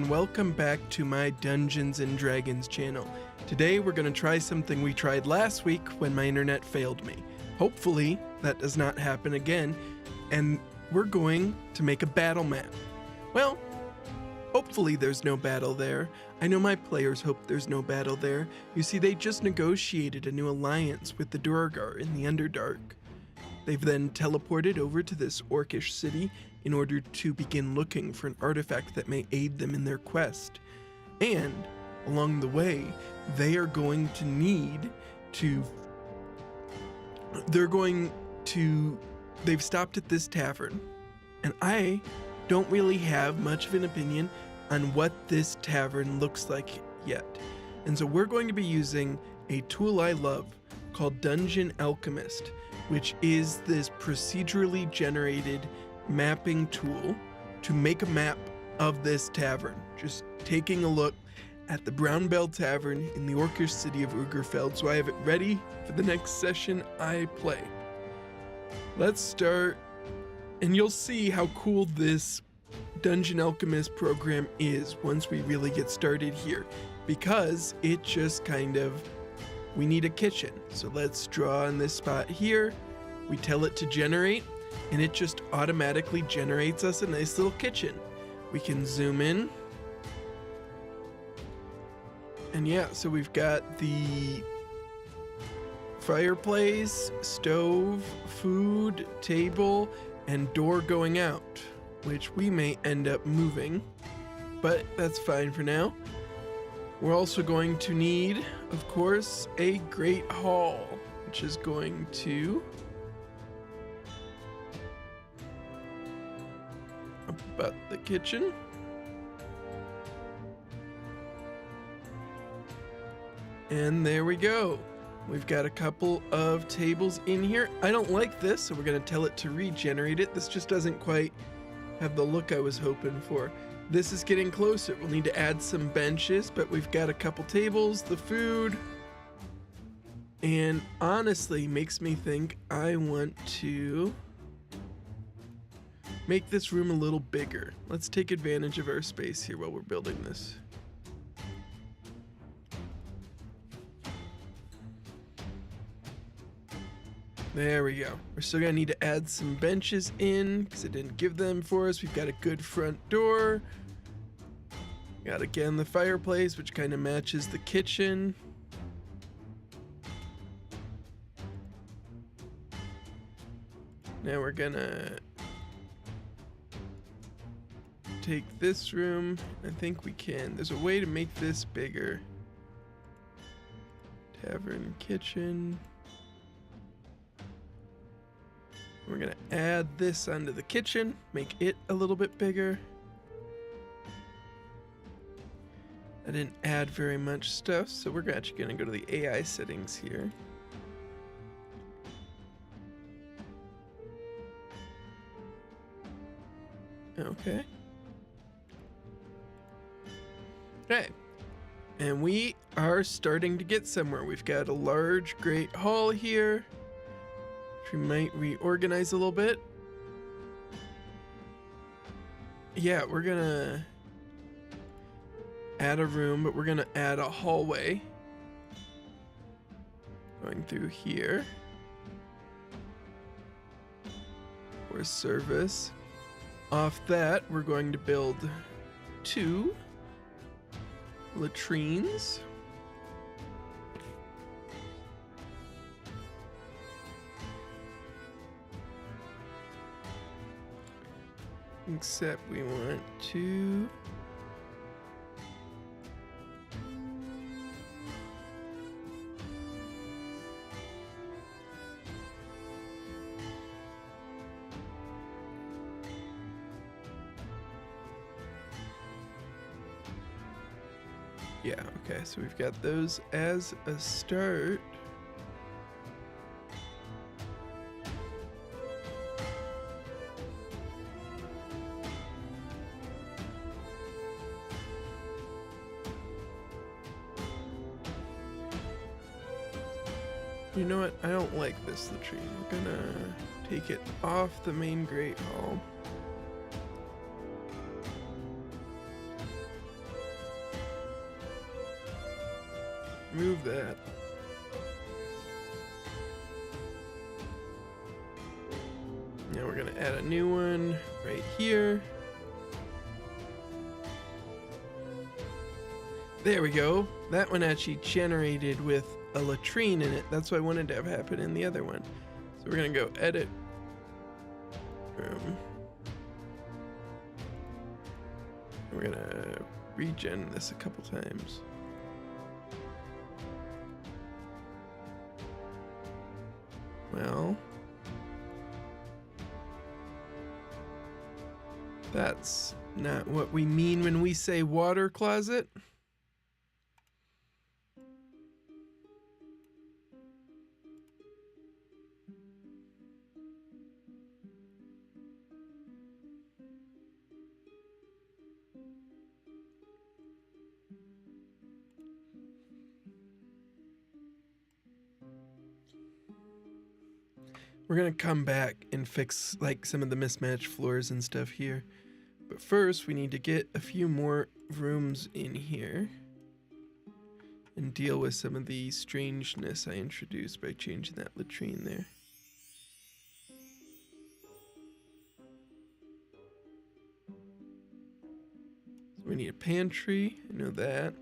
and welcome back to my Dungeons & Dragons channel. Today we're going to try something we tried last week when my internet failed me. Hopefully that does not happen again, and we're going to make a battle map. Well, hopefully there's no battle there. I know my players hope there's no battle there. You see, they just negotiated a new alliance with the Duergar in the Underdark. They've then teleported over to this Orcish city in order to begin looking for an artifact that may aid them in their quest. And along the way, they are going to need to... They've stopped at this tavern, and I don't really have much of an opinion on what this tavern looks like yet. And so we're going to be using a tool I love called Dungeon Alchemist, which is this procedurally generated mapping tool to make a map of this tavern. Just taking a look at the Brown Bell Tavern in the Orcish city of Ugerfeld, so I have it ready for the next session I play. Let's start, and you'll see how cool this Dungeon Alchemist program is once we really get started here, because it just kind of, we need a kitchen. So let's draw in this spot here. We tell it to generate, and it just automatically generates us a nice little kitchen. We can zoom in. And yeah, so we've got the fireplace, stove, food, table, and door going out, which we may end up moving, but that's fine for now. We're also going to need, of course, a great hall, which is going to abut the kitchen. And there we go. We've got a couple of tables in here. I don't like this, so we're going to tell it to regenerate it. This just doesn't quite have the look I was hoping for. This is getting closer. We'll need to add some benches, but we've got a couple tables, the food, and honestly makes me think I want to make this room a little bigger. Let's take advantage of our space here while we're building this. There we go. We're still gonna need to add some benches in because it didn't give them for us. We've got a good front door. Got again the fireplace, which kind of matches the kitchen. Now we're gonna take this room. I think we can. There's a way to make this bigger. Tavern, kitchen. We're gonna add this onto the kitchen, make it a little bit bigger. I didn't add very much stuff, so we're actually gonna go to the AI settings here. Okay. Okay. And we are starting to get somewhere. We've got a large, great hall here. We might reorganize a little bit. Yeah, we're gonna add a room, but we're gonna add a hallway going through here for service. Off that, we're going to build 2 latrines. Except we want to yeah, okay, so we've got those as a start. You know what? I don't like this latrine. We're gonna take it off the main Great Hall. Move that. Now we're gonna add a new one right here. There we go. That one actually generated with a latrine in it. That's what I wanted to have happen in the other one. So we're gonna go edit room. We're gonna regen this a couple times. Well, that's not what we mean when we say water closet. We're gonna come back and fix like some of the mismatched floors and stuff here. But first we need to get a few more rooms in here and deal with some of the strangeness I introduced by changing that latrine there. So we need a pantry, I know that.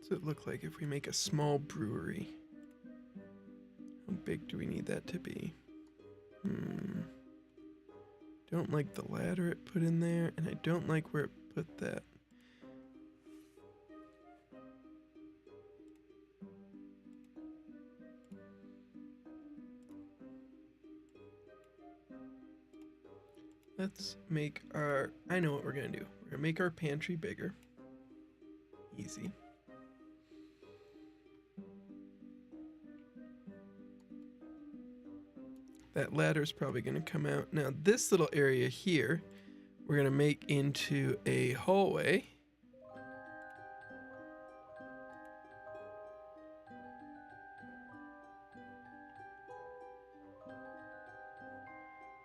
What's it look like if we make a small brewery? How big do we need that to be? Don't like the ladder it put in there, and I don't like where it put that. Let's make our, I know what we're gonna do. We're gonna make our pantry bigger. Easy. That ladder's probably gonna come out. Now this little area here, we're gonna make into a hallway.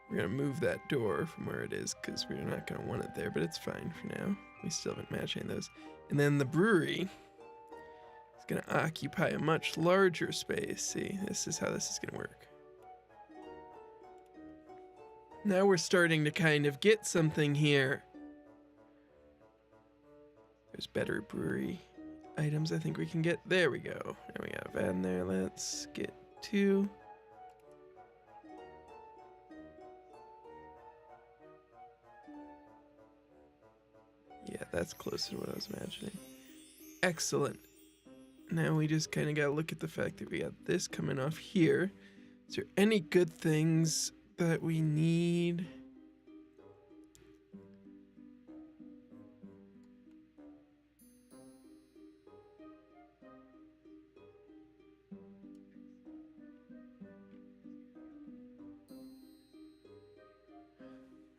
We're gonna move that door from where it is because we're not gonna want it there, but it's fine for now. We still haven't matched any of those. And then the brewery is gonna occupy a much larger space. See, this is how this is gonna work. Now we're starting to kind of get something here. There's better brewery items I think we can get. There we go. There we go. Van there. Let's get 2. Yeah, that's closer to what I was imagining. Excellent. Now we just kind of got to look at the fact that we got this coming off here. Is there any good things that we need?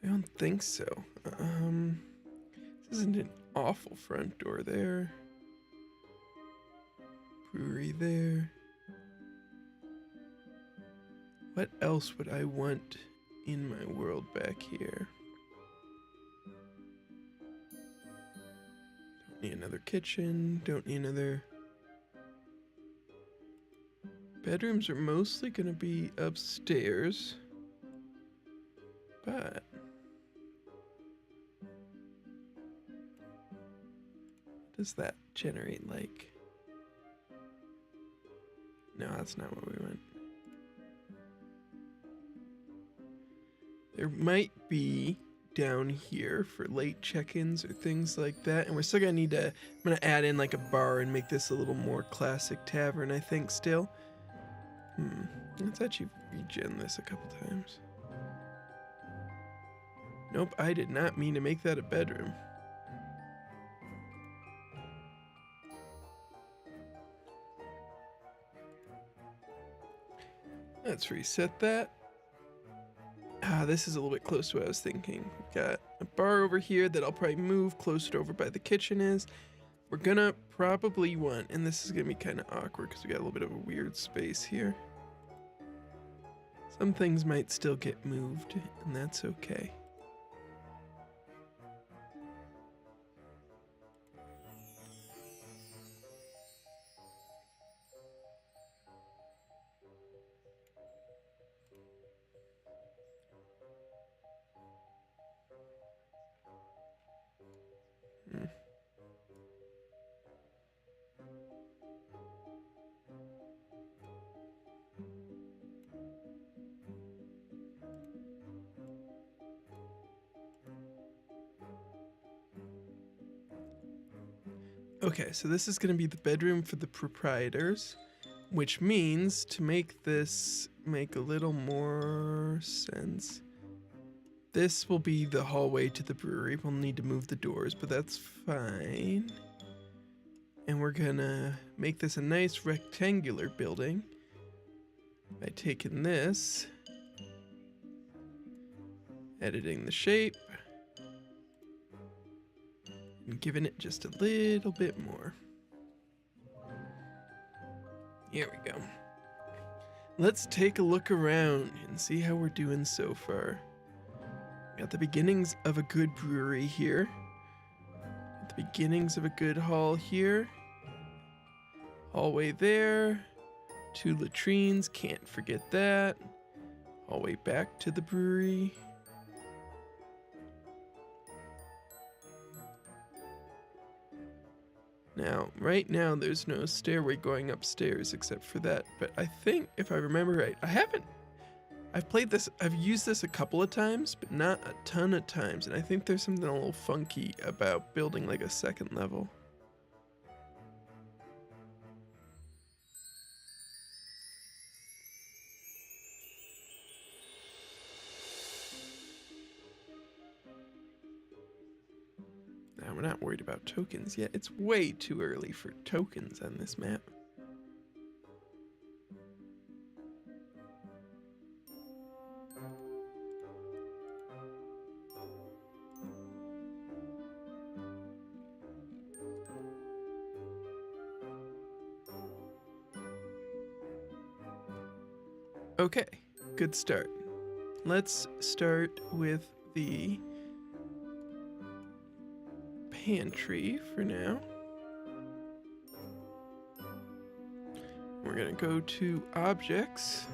I don't think so. This isn't an awful front door there. Brewery there. What else would I want in my world back here? Don't need another kitchen. Don't need another... Bedrooms are mostly going to be upstairs. But... what does that generate like? No, that's not what we want. There might be down here for late check-ins or things like that. And we're still gonna need to, I'm gonna add in like a bar and make this a little more classic tavern, I think, still. Let's actually regen this a couple times. Nope, I did not mean to make that a bedroom. Let's reset that. This is a little bit close to what I was thinking. We've got a bar over here that I'll probably move closer to over by the kitchen is. We're gonna probably want, and this is gonna be kind of awkward because we got a little bit of a weird space here. Some things might still get moved, and that's okay. Okay, so this is going to be the bedroom for the proprietors, which means to make this make a little more sense, this will be the hallway to the brewery. We'll need to move the doors, but that's fine. And we're going to make this a nice rectangular building by taking this, editing the shape, and giving it just a little bit more. Here we go. Let's take a look around and see how we're doing so far. Got the beginnings of a good brewery here. Got the beginnings of a good hall here. Hallway there. 2 latrines, can't forget that. Hallway back to the brewery. Now, right now, there's no stairway going upstairs except for that, but I think, if I remember right, I've played this, I've used this a couple of times, but not a ton of times, and I think there's something a little funky about building like a second level. Now, we're not worried about tokens yet. It's way too early for tokens on this map. Okay, good start. Let's start with the pantry for now. We're gonna go to objects.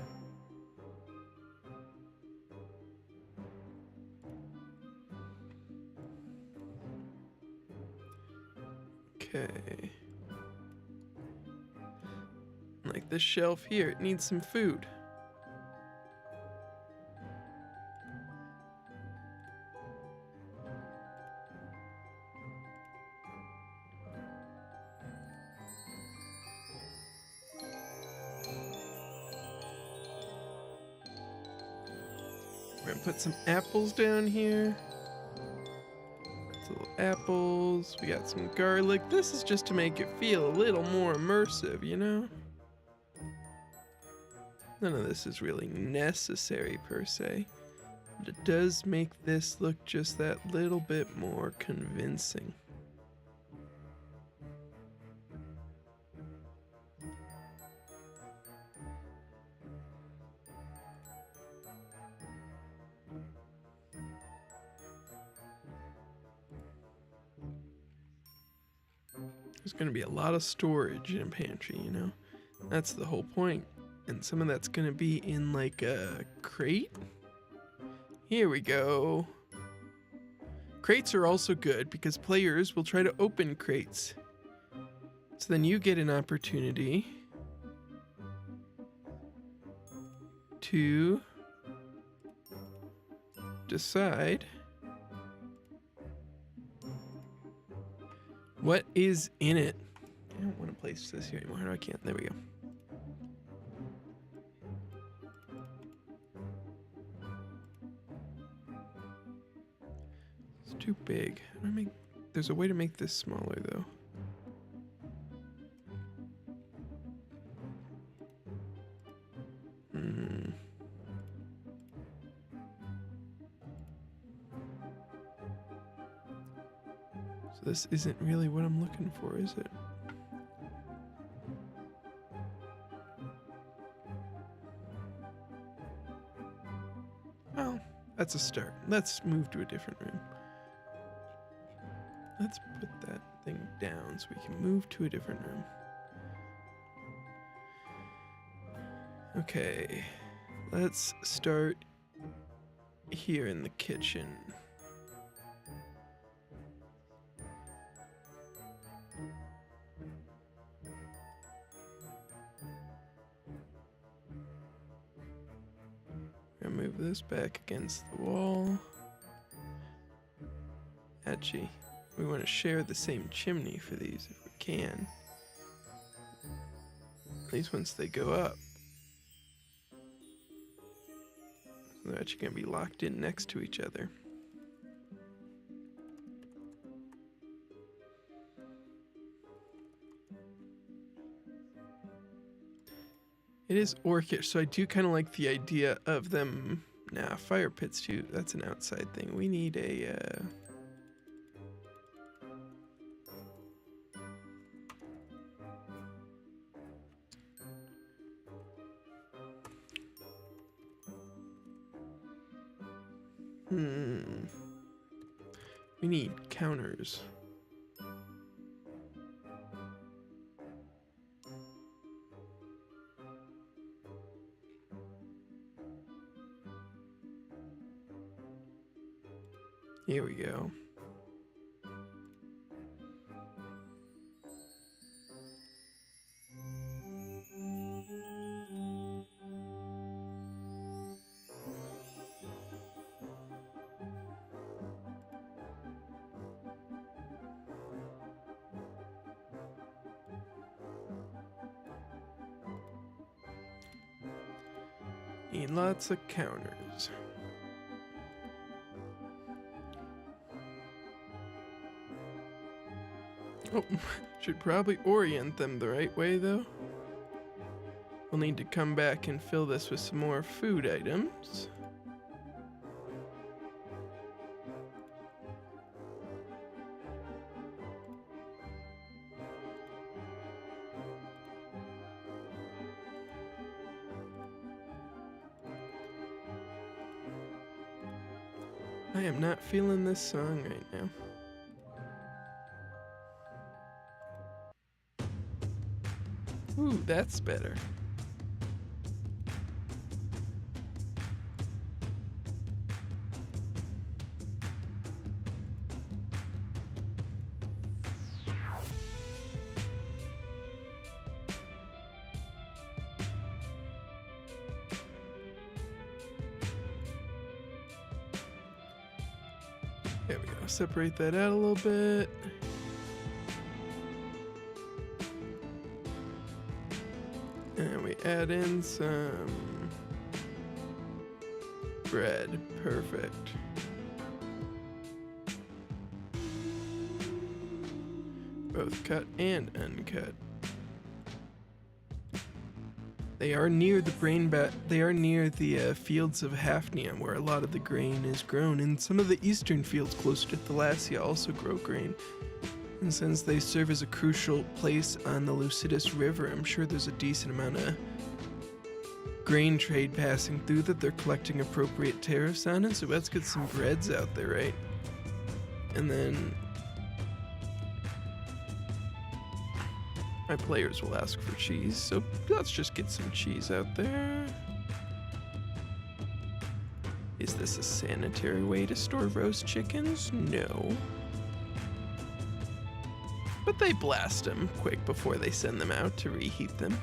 Okay. Like this shelf here, it needs some food. We're gonna put some apples down here. Little apples. We got some garlic. This is just to make it feel a little more immersive, you know? None of this is really necessary per se, but it does make this look just that little bit more convincing. There's going to be a lot of storage in a pantry, you know? That's the whole point. And some of that's going to be in like a crate. Here we go. Crates are also good because players will try to open crates. So then you get an opportunity to decide what is in it. I don't want to place this here anymore. How do I can't? There we go. It's too big. How do I make? There's a way to make this smaller though. So this isn't really what I'm looking for, is it? Well, that's a start. Let's move to a different room. Let's put that thing down so we can move to a different room. Okay, let's start here in the kitchen. I'm gonna move this back against the wall. Actually, we want to share the same chimney for these if we can. At least once they go up. They're actually going to be locked in next to each other. It is Orcish, so I do kind of like the idea of them. Nah, fire pits too. That's an outside thing. We need a... We need counters. Here we go. Need lots of counters. Oh, should probably orient them the right way though. We'll need to come back and fill this with some more food items. I am not feeling this song right now. Ooh, that's better. There we go. Separate that out a little bit. And we add in some bread. Perfect. Both cut and uncut. They are near the fields of Hafnia, where a lot of the grain is grown, and some of the eastern fields closer to Thalassia also grow grain. And since they serve as a crucial place on the Lucidus River, I'm sure there's a decent amount of grain trade passing through that they're collecting appropriate tariffs on, and so let's get some breads out there, right? And then my players will ask for cheese, so let's just get some cheese out there. Is this a sanitary way to store roast chickens? No. But they blast them quick before they send them out to reheat them.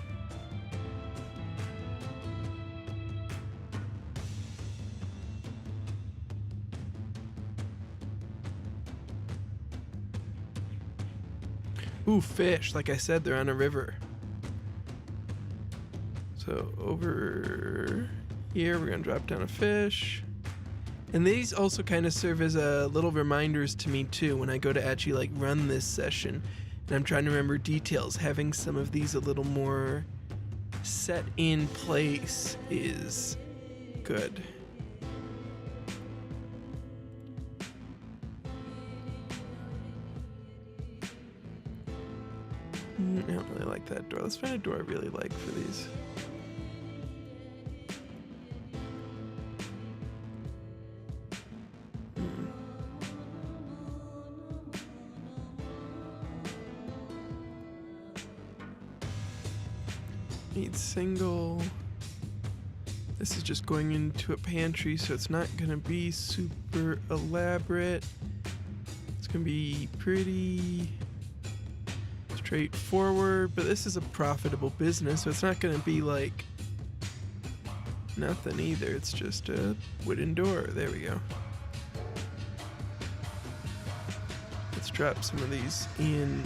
Ooh, fish. Like I said, they're on a river. So over here, we're going to drop down a fish. And these also kind of serve as little reminders to me too when I go to actually like run this session and I'm trying to remember details. Having some of these a little more set in place is good. I don't really like that door. Let's find a door I really like for these. Need single. This is just going into a pantry, so it's not gonna be super elaborate. It's gonna be pretty straightforward, but this is a profitable business, so it's not gonna be like nothing either. It's just a wooden door. There we go. Let's drop some of these in.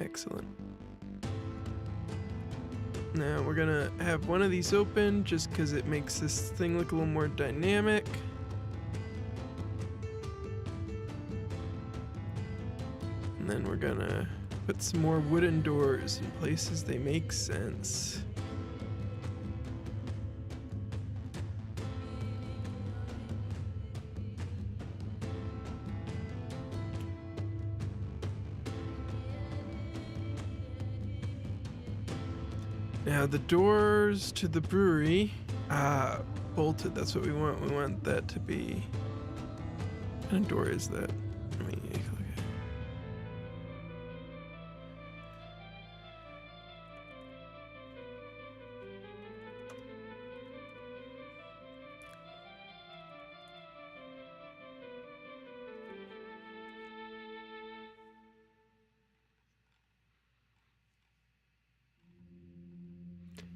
Excellent. Now we're gonna have one of these open just because it makes this thing look a little more dynamic. And then we're gonna put some more wooden doors in places they make sense. Now the doors to the brewery, bolted, that's what we want. We want that to be, what kind of door is that? Let me look.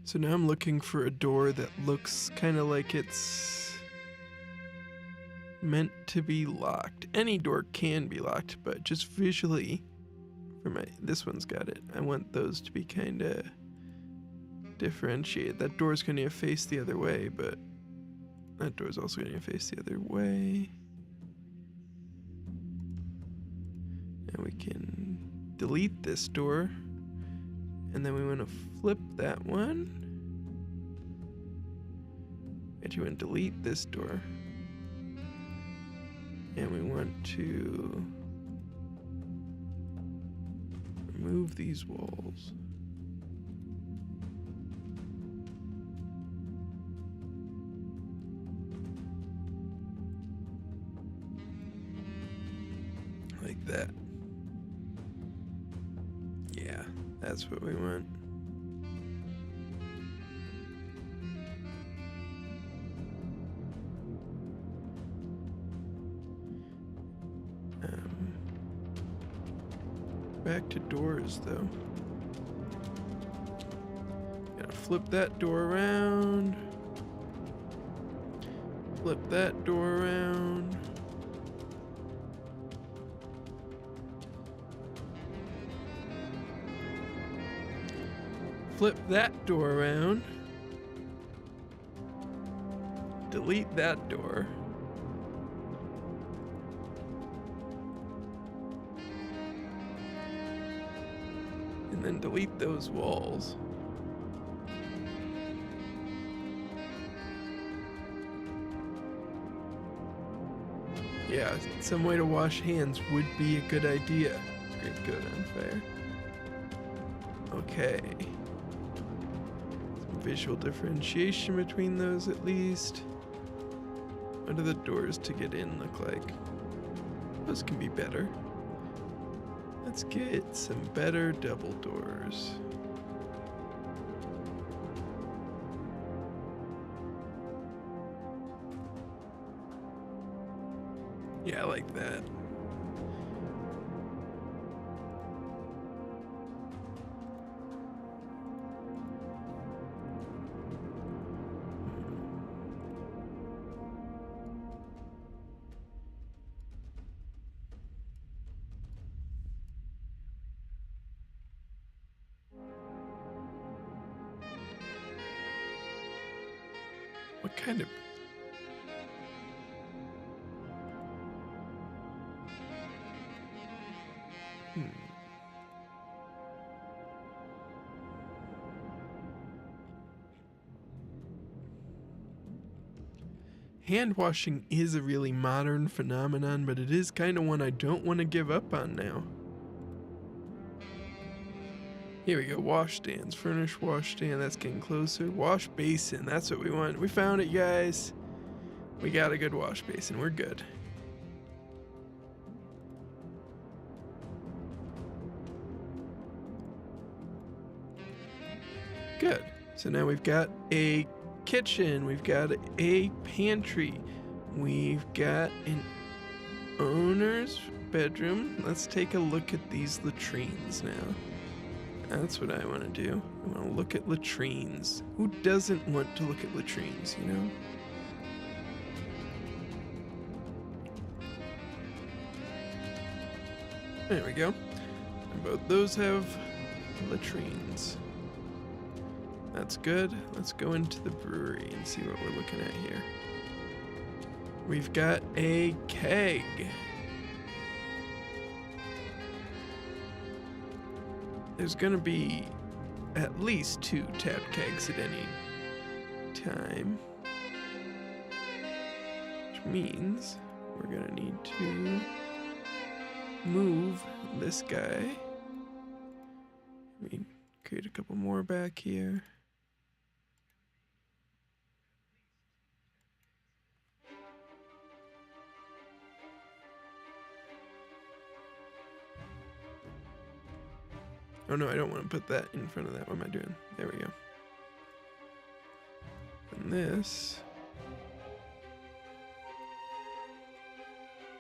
So now I'm looking for a door that looks kind of like it's meant to be locked. Any door can be locked, but just visually, this one's got it. I want those to be kind of differentiated. That door's going to face the other way, but that door's also going to face the other way. And we can delete this door. And then we want to flip that one. Actually, we want to delete this door. And we want to remove these walls. Like that. Yeah, that's what we want. Back to doors, though. Gotta flip that door around. Flip that door around. Flip that door around. Delete that door. And then delete those walls. Yeah, some way to wash hands would be a good idea. Very good, unfair. Okay. Some visual differentiation between those at least. What do the doors to get in look like? Those can be better. Let's get some better double doors. Yeah, I like that. What kind of... hand washing is a really modern phenomenon, but it is kind of one I don't want to give up on now. Here we go, washstands, furnished washstand, that's getting closer. Wash basin, that's what we want. We found it, guys. We got a good wash basin, we're good. Good, so now we've got a kitchen, we've got a pantry, we've got an owner's bedroom. Let's take a look at these latrines now. That's what I want to do. I want to look at latrines. Who doesn't want to look at latrines, you know? There we go. And both those have latrines. That's good. Let's go into the brewery and see what we're looking at here. We've got a keg. There's gonna be at least 2 tapped kegs at any time, which means we're gonna need to move this guy. We create a couple more back here. Oh no, I don't want to put that in front of that. What am I doing? There we go. And this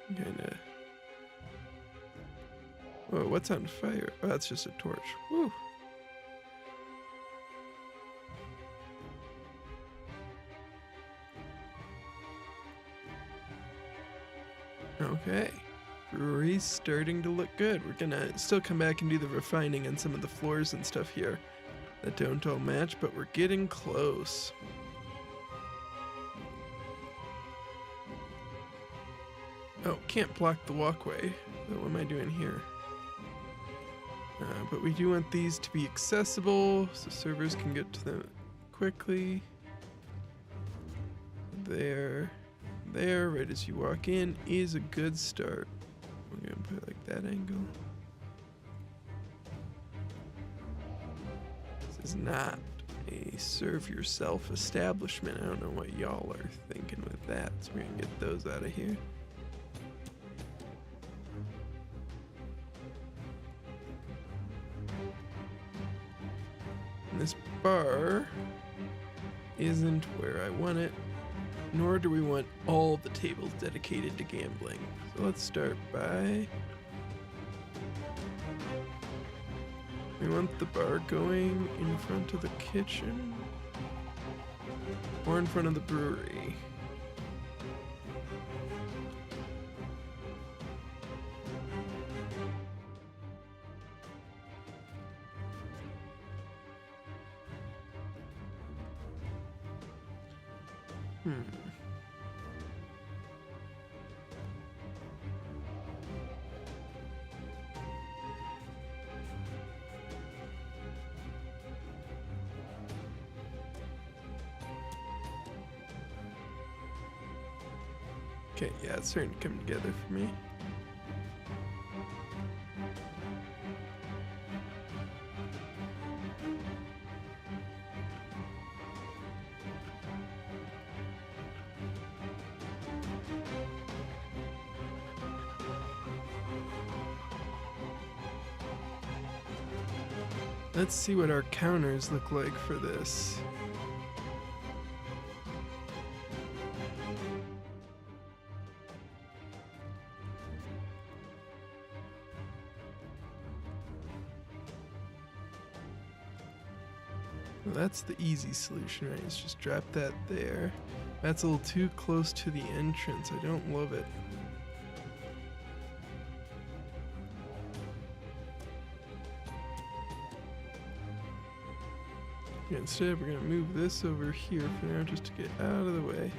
kinda... Whoa, what's on fire? Oh, that's just a torch. Woo! Okay. Brewery's starting to look good. We're gonna still come back and do the refining on some of the floors and stuff here that don't all match, but we're getting close. Oh, can't block the walkway. So what am I doing here? But we do want these to be accessible so servers can get to them quickly. There, right as you walk in, is a good start. I'm gonna put it like that angle. This is not a serve yourself establishment. I don't know what y'all are thinking with that, so we're gonna get those out of here. And this bar isn't where I want it, nor do we want all the tables dedicated to gambling. So let's start by... We want the bar going in front of the kitchen or in front of the brewery. Okay, yeah, it's starting to come together for me. Let's see what our counters look like for this. Well, that's the easy solution, right? Let's just drop that there. That's a little too close to the entrance. I don't love it. Instead, we're going to move this over here for now just to get out of the way.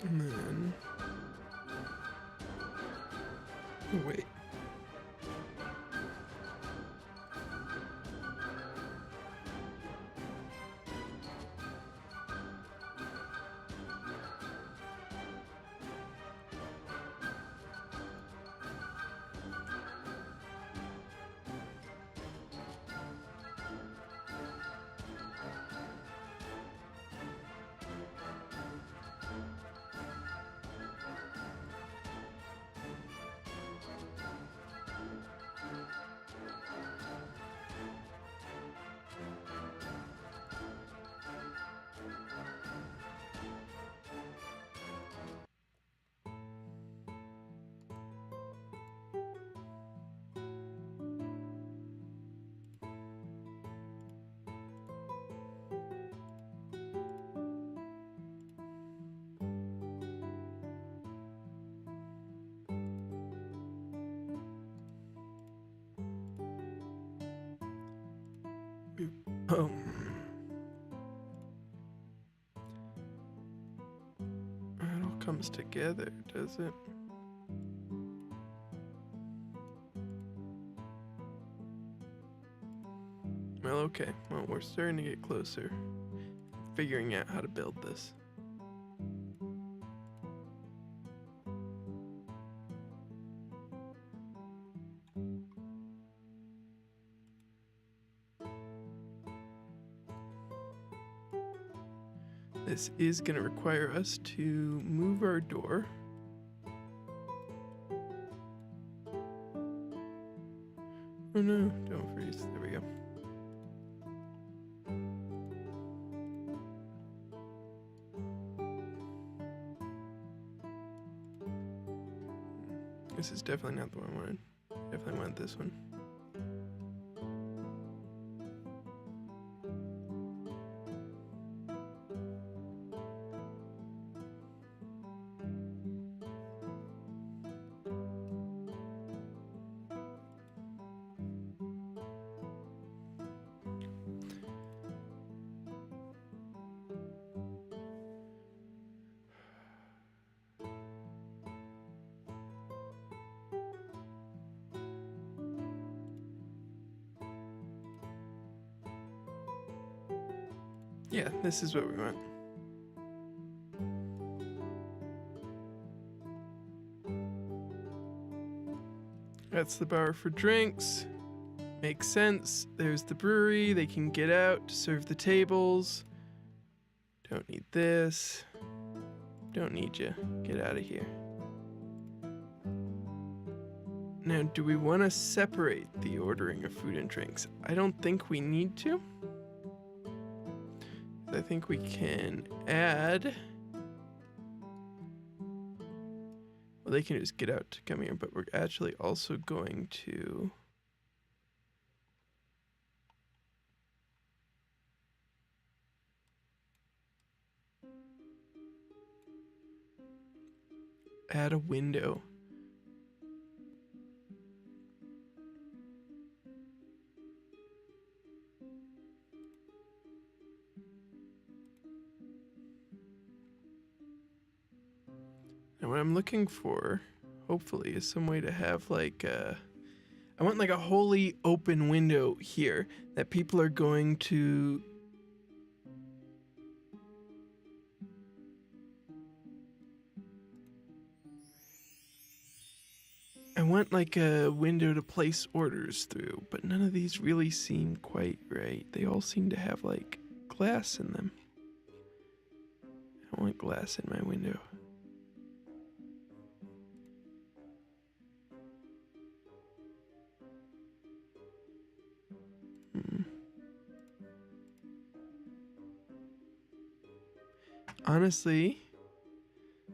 And then... oh, wait. Oh. It all comes together, does it? Well, okay. Well, we're starting to get closer. Figuring out how to build this. This is going to require us to move our door. Oh no, don't freeze. There we go. This is definitely not the one I wanted. Definitely want this one. Yeah, this is what we want. That's the bar for drinks. Makes sense. There's the brewery. They can get out to serve the tables. Don't need this. Don't need you. Get out of here. Now, do we want to separate the ordering of food and drinks? I don't think we need to. I think we can add... well, they can just get out to come here, but we're actually also going to... add a window. And what I'm looking for, hopefully, is some way to have like I want like a wholly open window here that people are going to... I want like a window to place orders through, but none of these really seem quite right. They all seem to have like glass in them. I don't want glass in my window. Honestly,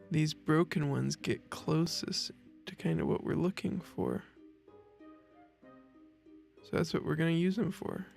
these broken ones get closest to kind of what we're looking for. So that's what we're going to use them for.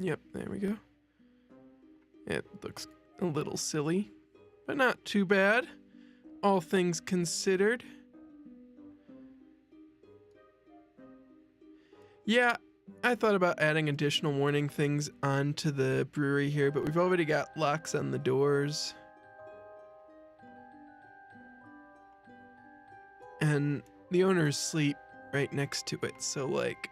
Yep, there we go. It looks a little silly, but not too bad, all things considered. Yeah, I thought about adding additional warning things onto the brewery here, but we've already got locks on the doors. And the owners sleep right next to it, so like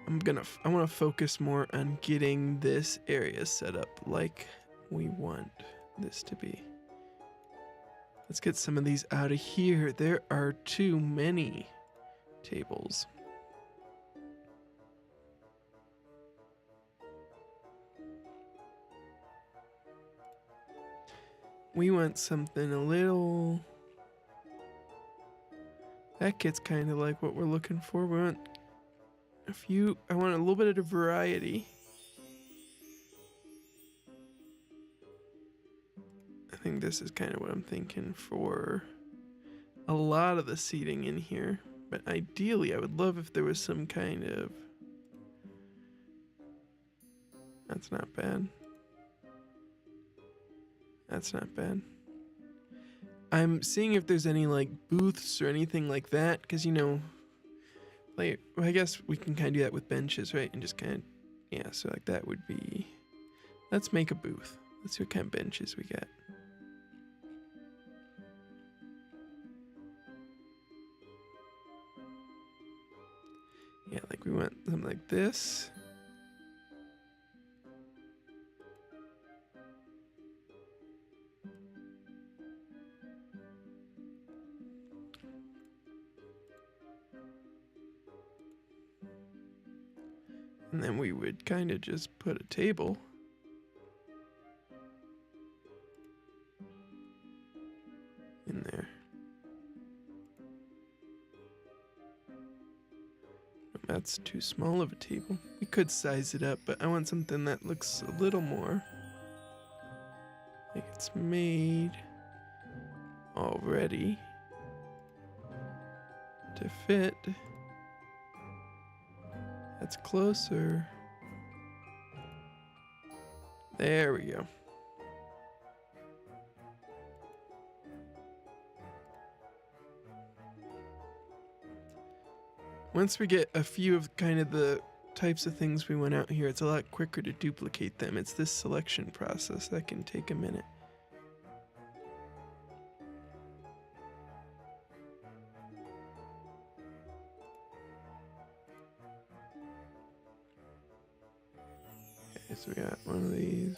I want to focus more on getting this area set up like we want this to be. Let's get some of these out of here. There are too many tables. We want something a little... That gets kind of like what we're looking for. We want I want a little bit of variety. I think this is kind of what I'm thinking for a lot of the seating in here. But ideally, I would love if there was some kind of... That's not bad. That's not bad. I'm seeing if there's any like booths or anything like that, because like, I guess we can kind of do that with benches, right? And just kind of, yeah, so like that would be... Let's make a booth. Let's see what kind of benches we get. Yeah, like we want something like this. And then we would kind of just put a table. In there. That's too small of a table. We could size it up, but I want something that looks a little more like it's made already to fit. That's closer. There we go. Once we get a few of kind of the types of things we went out here, it's a lot quicker to duplicate them. It's this selection process that can take a minute. Okay, so we got one of these.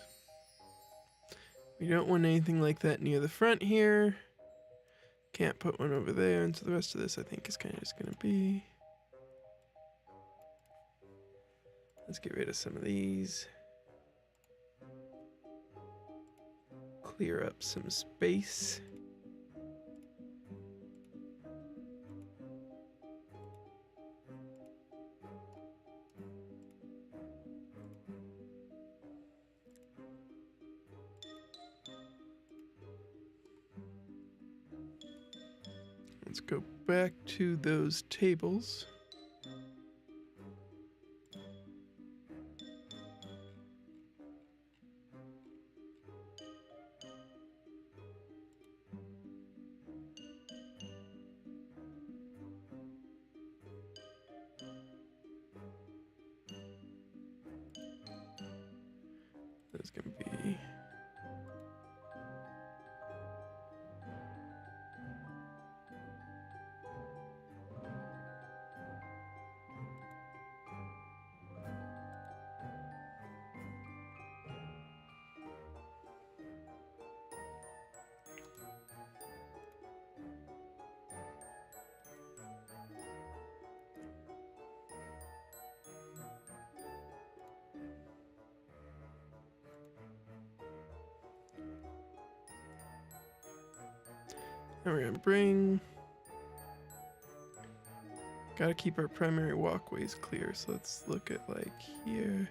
We don't want anything like that near the front here. Can't put one over there, and so the rest of this I think is kind of just gonna be... Let's get rid of some of these. Clear up some space. Let's go back to those tables. There's gonna be... Now we're gonna bring... Gotta keep our primary walkways clear, so let's look at like here.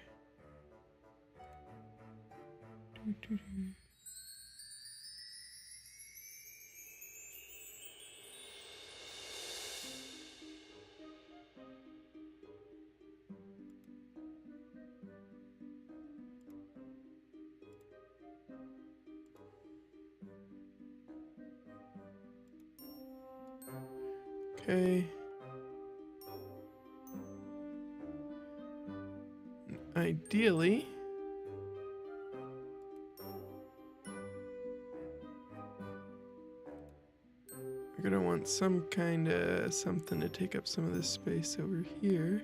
Okay. Ideally, we're gonna want some kind of something to take up some of this space over here.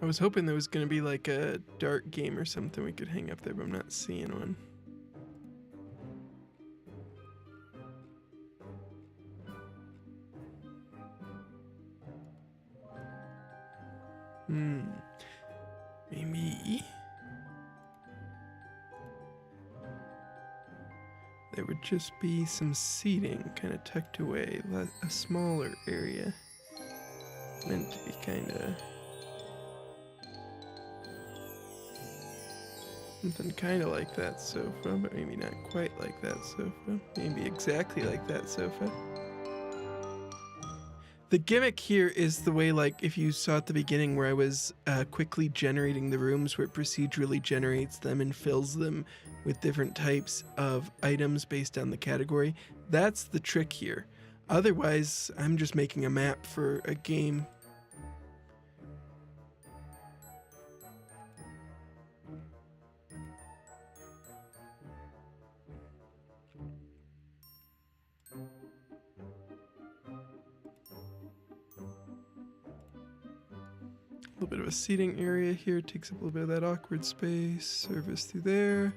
I was hoping there was gonna be like a dart game or something we could hang up there, but I'm not seeing one. Maybe there would just be some seating kind of tucked away, a smaller area. Meant to be kind of something kind of like that sofa, but maybe not quite like that sofa. Maybe exactly like that sofa. The gimmick here is the way, like, if you saw at the beginning where I was quickly generating the rooms, where it procedurally generates them and fills them with different types of items based on the category. That's the trick here. Otherwise, I'm just making a map for a game. A little bit of a seating area here, takes up a little bit of that awkward space. Service through there.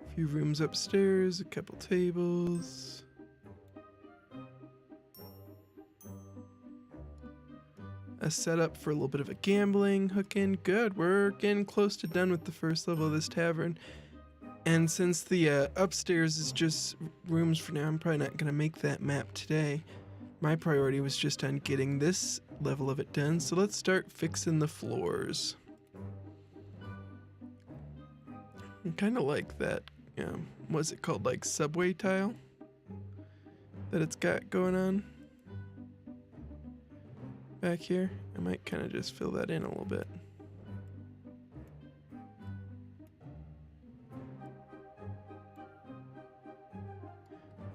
A few rooms upstairs, a couple tables. A setup for a little bit of a gambling hook in. Good, we're getting close to done with the first level of this tavern. And since the upstairs is just rooms for now, I'm probably not going to make that map today. My priority was just on getting this level of it done, so let's start fixing the floors. I kind of like that, what's it called, like subway tile that it's got going on back here. I might kind of just fill that in a little bit.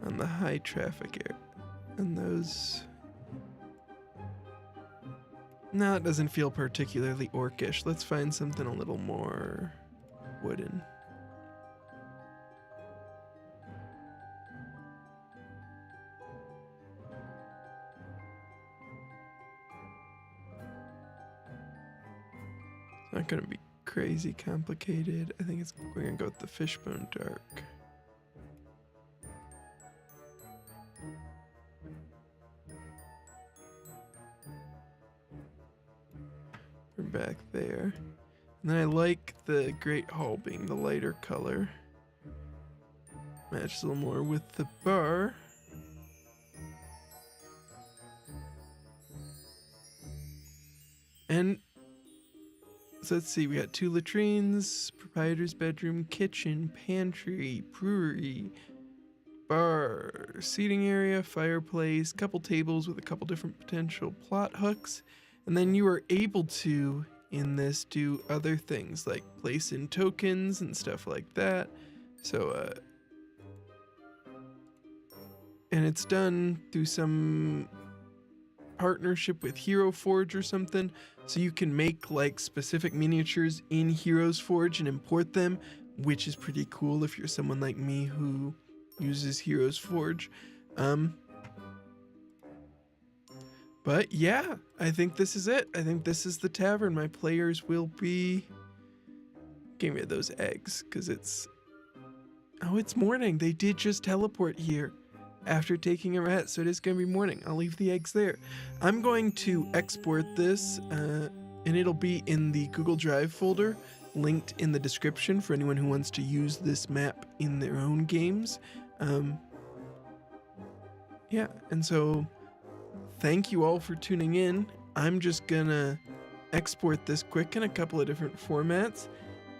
On the high traffic area. And those... No, it doesn't feel particularly orcish. Let's find something a little more wooden. It's not gonna be crazy complicated. I think we're gonna go with the fishbone dark. Back there. And then I like the Great Hall being the lighter color. Matches a little more with the bar. And so let's see, we got 2 latrines, proprietor's bedroom, kitchen, pantry, brewery, bar, seating area, fireplace, couple tables with a couple different potential plot hooks. And then you are able to, in this, do other things like place in tokens and stuff like that. So, and it's done through some partnership with Hero Forge or something. So you can make like specific miniatures in Heroes Forge and import them, which is pretty cool if you're someone like me who uses Heroes Forge. But yeah, I think this is it. I think this is the tavern. My players will be... Give me those eggs, because it's... Oh, it's morning. They did just teleport here after taking a rat, so it is going to be morning. I'll leave the eggs there. I'm going to export this, and it'll be in the Google Drive folder, linked in the description for anyone who wants to use this map in their own games. Yeah, and so... Thank you all for tuning in. I'm just gonna export this quick in a couple of different formats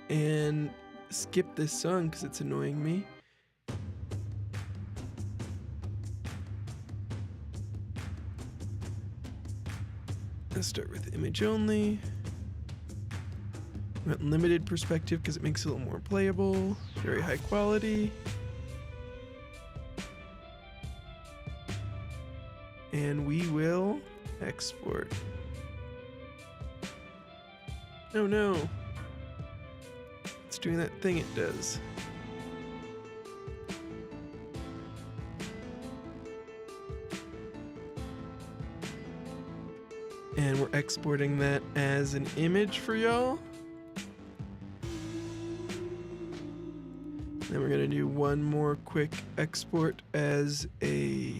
and skip this song because it's annoying me. Let's start with image only. We want limited perspective because it makes it a little more playable. Very high quality. And we will export. Oh no. It's doing that thing it does. And we're exporting that as an image for y'all. Then we're gonna do one more quick export as a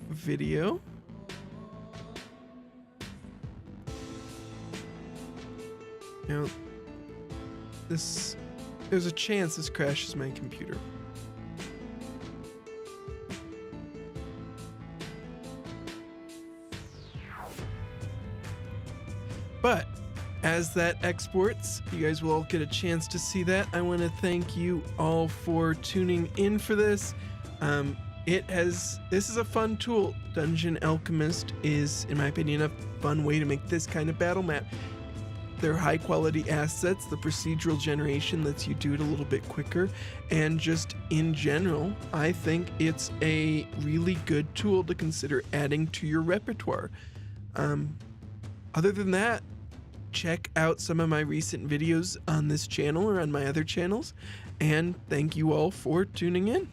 video. Now, there's a chance this crashes my computer. But as that exports, you guys will all get a chance to see that. I want to thank you all for tuning in for this. This is a fun tool. Dungeon Alchemist is, in my opinion, a fun way to make this kind of battle map. They're high quality assets. The procedural generation lets you do it a little bit quicker. And just in general, I think it's a really good tool to consider adding to your repertoire. Other than that, check out some of my recent videos on this channel or on my other channels. And thank you all for tuning in.